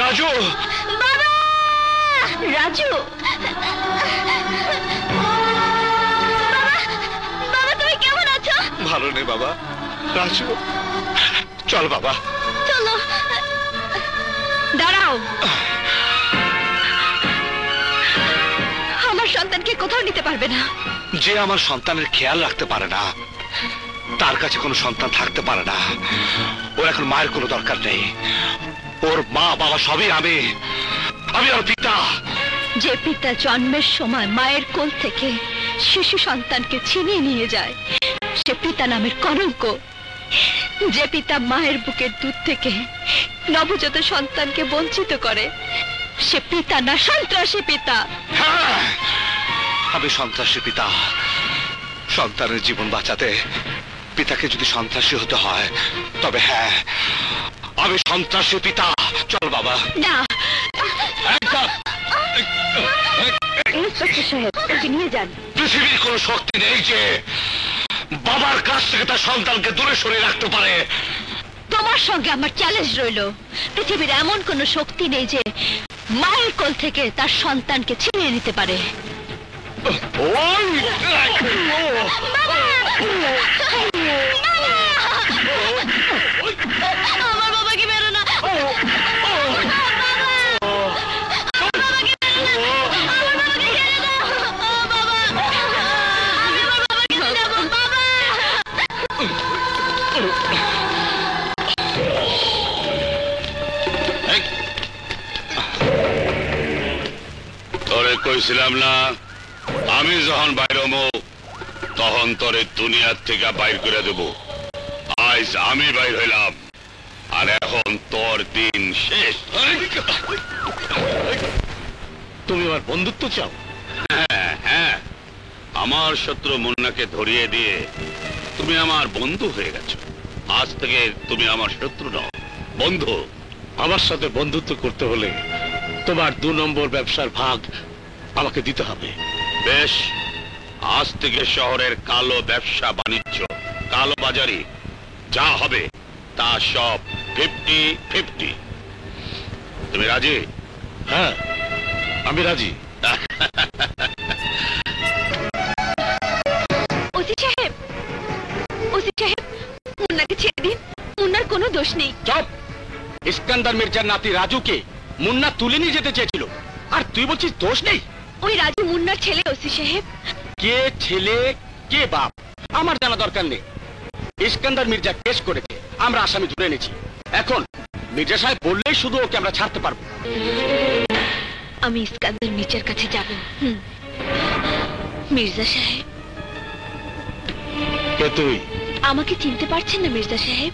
রাজু, বাবা! রাজু, বাবা তুমি কেমন আছো? ভালো নেই বাবা। রাজু, চল বাবা। চলো। দাঁড়াও, আমার সন্তানকে কোথাও নিতে পারবে না। যে আমার সন্তানের খেয়াল রাখতে পারে না, তার কাছে কোনো সন্তান থাকতে পারে না। ওর এখন মায়ের কোনো দরকার নেই। ওর মা বাবা সবই আমি ওর পিতা। যে পিতা জন্মের সময় মায়ের কোল থেকে শিশু সন্তানকে ছিনিয়ে নিয়ে যায়, সে পিতা নামের কলঙ্ক। যে পিতা মায়ের বুকের দুধ থেকে নবজাত সন্তানকে বঞ্চিত করে, সে পিতা না, সন্ত্রাসী পিতা। হ্যাঁ, আমি সন্ত্রাসী পিতা। সন্তানের জীবন বাঁচাতে পিতাকে যদি সন্ত্রাসী হতে হয়, তবে হ্যাঁ, আমি সন্ত্রাসী পিতা। চল বাবা। না, ইন্সপেক্টর সাহেব, ওকে নিয়ে যান। পৃথিবীর কোন শক্তি নেই যে বাবার কাছ থেকে তার সন্তানকে দূরে সরিয়ে রাখতে পারে। তোমার সঙ্গে আমার চ্যালেঞ্জ রইল। পৃথিবীর এমন কোন শক্তি নেই যে মায়ের কোল থেকে তার সন্তানকে ছিনিয়ে নিতে পারে। আমার বাবাকে মেরো না। তোরে কইছিলাম না, আমি যখন বাইর হমো তখন তোরে দুনিয়ার থেকে বাইর করে দেব। আজ আমি বাইর হইলাম, আর এখন তোর দিন শেষ। তুমি আমার বন্ধুত্ব চাও? হ্যাঁ হ্যাঁ, আমার শত্রু মুন্নাকে ধরিয়ে দিয়ে তুমি আমার বন্ধু হয়ে গেছো। আজ থেকে তুমি আমার শত্রু নও, বন্ধু। আমার সাথে বন্ধুত্ব করতে হলে তোমার 2 নম্বর ব্যবসার ভাগ আমাকে দিতে হবে। বেশ, আজ থেকে শহরের কালো ব্যবসা বাণিজ্য, কালো বাজারি যা হবে তা সব 50-50। তুমি রাজি? হ্যাঁ, আমি রাজি। ওসি সাহেব, ওসি সাহেব, মুন্নাকে ছেড়ে দিন। মুন্নার কোনো দোষ নেই। চুপ! ইস্কান্দার মির্জার নাতি রাজুকে মুন্না তুলে নিয়ে যেতে চেয়েছিল, আর তুই বলছিস দোষ নেই? ওই রাজু মুন্নার ছেলে। ওসি সাহেব, কে ছেলে কে বাপ আমার জানা দরকার নেই। ইস্কান্দার মির্জা কেস করেছে, আমরা আসামি ধরে এনেছি। এখন মির্জা সাহেব বললেই শুধু ওকে আমরা ছাড়তে পারবো। আমি ইস্কান্দার মির্জার কাছে যাব। মির্জা সাহেব, কে তুই? আমাকে চিনতে পারছেন না মির্জা সাহেব?